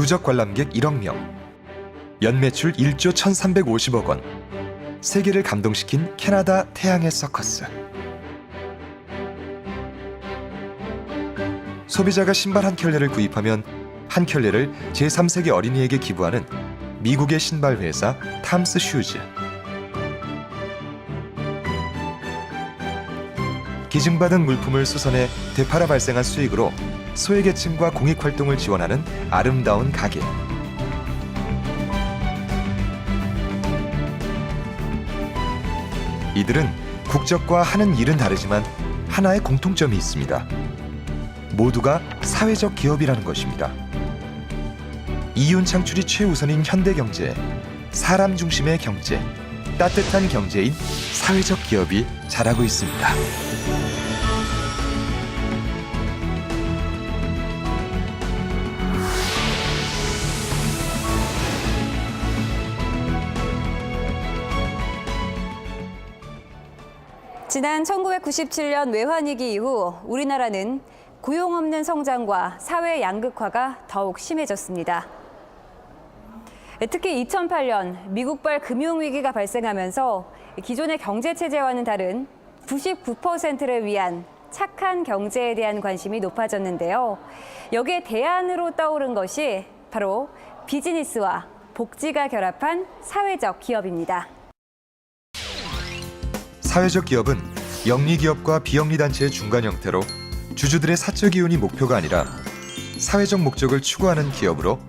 누적 관람객 1억 명, 연매출 1조 1,350억 원, 세계를 감동시킨 캐나다 태양의 서커스. 소비자가 신발 한 켤레를 구입하면 한 켤레를 제3세계 어린이에게 기부하는 미국의 신발 회사 탐스 슈즈. 기증받은 물품을 수선해 되팔아 발생한 수익으로 소외계층과 공익활동을 지원하는 아름다운 가게. 이들은 국적과 하는 일은 다르지만 하나의 공통점이 있습니다. 모두가 사회적 기업이라는 것입니다. 이윤 창출이 최우선인 현대경제, 사람 중심의 경제, 따뜻한 경제인 사회적 기업이 잘하고 있습니다. 지난 1997년 외환위기 이후 우리나라는 고용 없는 성장과 사회 양극화가 더욱 심해졌습니다. 특히 2008년 미국발 금융위기가 발생하면서 기존의 경제체제와는 다른 99%를 위한 착한 경제에 대한 관심이 높아졌는데요. 여기에 대안으로 떠오른 것이 바로 비즈니스와 복지가 결합한 사회적 기업입니다. 사회적 기업은 영리기업과 비영리단체의 중간 형태로 주주들의 사적 이윤이 목표가 아니라 사회적 목적을 추구하는 기업으로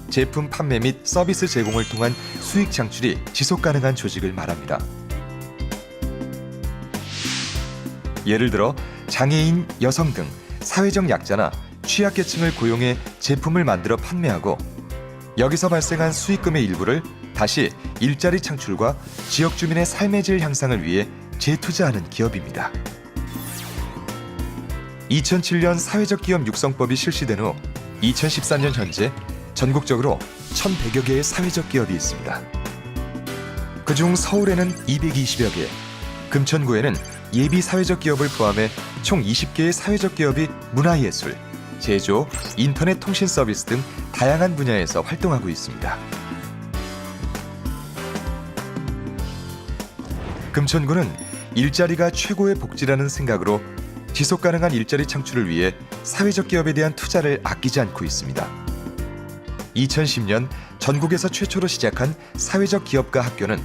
제품 판매 및 서비스 제공을 통한 수익 창출이 지속 가능한 조직을 말합니다. 예를 들어 장애인, 여성 등 사회적 약자나 취약계층을 고용해 제품을 만들어 판매하고 여기서 발생한 수익금의 일부를 다시 일자리 창출과 지역 주민의 삶의 질 향상을 위해 재투자하는 기업입니다. 2007년 사회적 기업 육성법이 실시된 후 2014년 현재 전국적으로 1,100여 개의 사회적 기업이 있습니다. 그중 서울에는 220여 개, 금천구에는 예비 사회적 기업을 포함해 총 20개의 사회적 기업이 문화예술, 제조, 인터넷 통신 서비스 등 다양한 분야에서 활동하고 있습니다. 금천구는 일자리가 최고의 복지라는 생각으로 지속 가능한 일자리 창출을 위해 사회적 기업에 대한 투자를 아끼지 않고 있습니다. 2010년 전국에서 최초로 시작한 사회적 기업가 학교는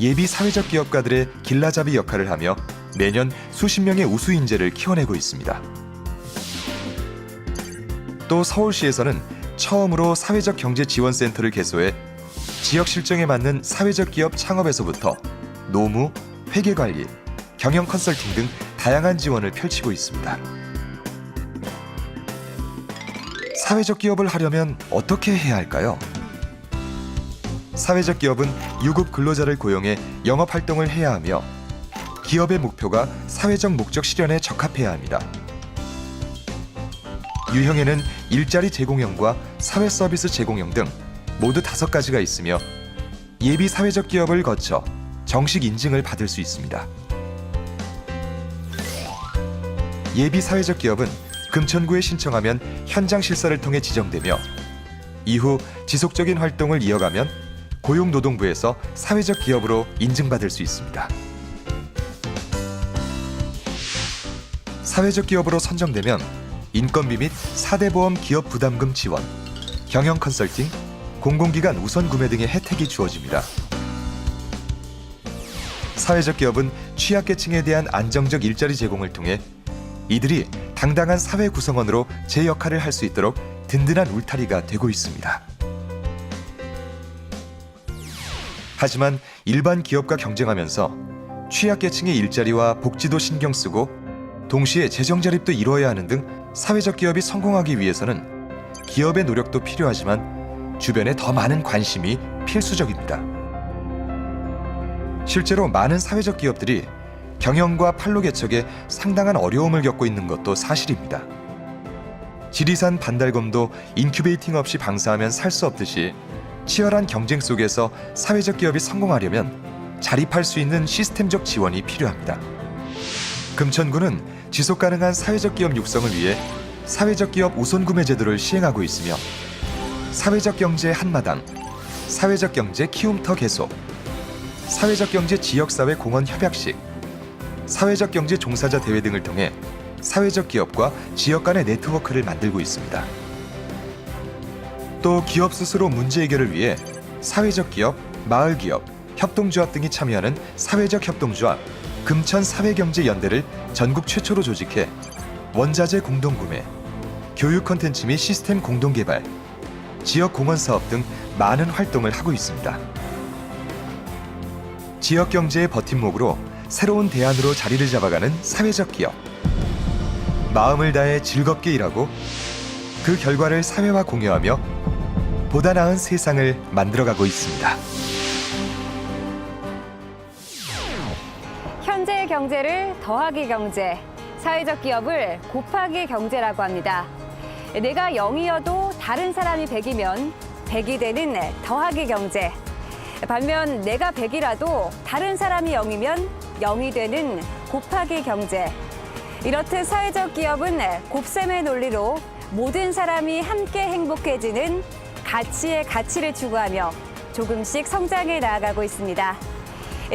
예비 사회적 기업가들의 길라잡이 역할을 하며 매년 수십 명의 우수 인재를 키워내고 있습니다. 또 서울시에서는 처음으로 사회적 경제지원센터를 개소해 지역 실정에 맞는 사회적 기업 창업에서부터 노무, 회계관리, 경영 컨설팅 등 다양한 지원을 펼치고 있습니다. 사회적 기업을 하려면 어떻게 해야 할까요? 사회적 기업은 유급 근로자를 고용해 영업활동을 해야 하며 기업의 목표가 사회적 목적 실현에 적합해야 합니다. 유형에는 일자리 제공형과 사회 서비스 제공형 등 모두 5가지가 있으며 예비 사회적 기업을 거쳐 정식 인증을 받을 수 있습니다. 예비 사회적 기업은 금천구에 신청하면 현장 실사를 통해 지정되며 이후 지속적인 활동을 이어가면 고용노동부에서 사회적 기업으로 인증받을 수 있습니다. 사회적 기업으로 선정되면 인건비 및 4대 보험 기업 부담금 지원, 경영 컨설팅, 공공기관 우선 구매 등의 혜택이 주어집니다. 사회적 기업은 취약계층에 대한 안정적 일자리 제공을 통해 이들이 당당한 사회 구성원으로 제 역할을 할 수 있도록 든든한 울타리가 되고 있습니다. 하지만 일반 기업과 경쟁하면서 취약계층의 일자리와 복지도 신경 쓰고 동시에 재정 자립도 이루어야 하는 등 사회적 기업이 성공하기 위해서는 기업의 노력도 필요하지만 주변에 더 많은 관심이 필수적입니다. 실제로 많은 사회적 기업들이 경영과 판로 개척에 상당한 어려움을 겪고 있는 것도 사실입니다. 지리산 반달곰도 인큐베이팅 없이 방사하면 살 수 없듯이 치열한 경쟁 속에서 사회적 기업이 성공하려면 자립할 수 있는 시스템적 지원이 필요합니다. 금천구는 지속 가능한 사회적 기업 육성을 위해 사회적 기업 우선 구매 제도를 시행하고 있으며 사회적 경제 한마당, 사회적 경제 키움터 개소, 사회적 경제 지역사회 공헌 협약식, 사회적 경제 종사자 대회 등을 통해 사회적 기업과 지역 간의 네트워크를 만들고 있습니다. 또 기업 스스로 문제 해결을 위해 사회적 기업, 마을 기업, 협동조합 등이 참여하는 사회적 협동조합, 금천 사회경제연대를 전국 최초로 조직해 원자재 공동구매, 교육 콘텐츠 및 시스템 공동개발, 지역 공헌 사업 등 많은 활동을 하고 있습니다. 지역 경제의 버팀목으로 새로운 대안으로 자리를 잡아가는 사회적 기업. 마음을 다해 즐겁게 일하고 그 결과를 사회와 공유하며 보다 나은 세상을 만들어가고 있습니다. 현재의 경제를 더하기 경제, 사회적 기업을 곱하기 경제라고 합니다. 내가 0이어도 다른 사람이 100이면 100이 되는 더하기 경제. 반면 내가 100이라도 다른 사람이 0이면 0이 되는 곱하기 경제. 이렇듯 사회적 기업은 곱셈의 논리로 모든 사람이 함께 행복해지는 가치의 가치를 추구하며 조금씩 성장해 나아가고 있습니다.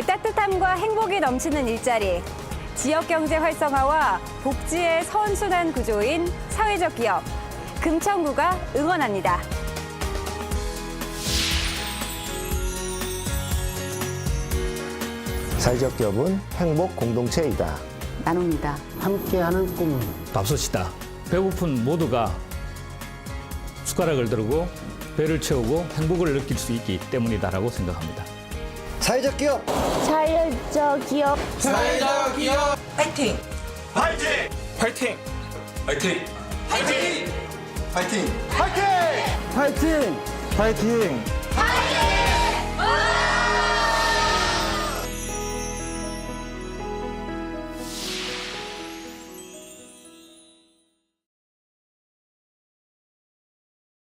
따뜻함과 행복이 넘치는 일자리, 지역 경제 활성화와 복지의 선순환 구조인 사회적 기업, 금천구가 응원합니다. 사회적 기업은 행복 공동체이다. 나눕니다. 함께하는 꿈. 밥솥이다. 배고픈 모두가 숟가락을 들고 배를 채우고 행복을 느낄 수 있기 때문이다라고 생각합니다. 사회적 기업! 사회적 기업. 사회적 기업 파이팅! 파이팅! 파이팅! 파이팅! 파이팅! 파이팅! 파이팅! 파이팅!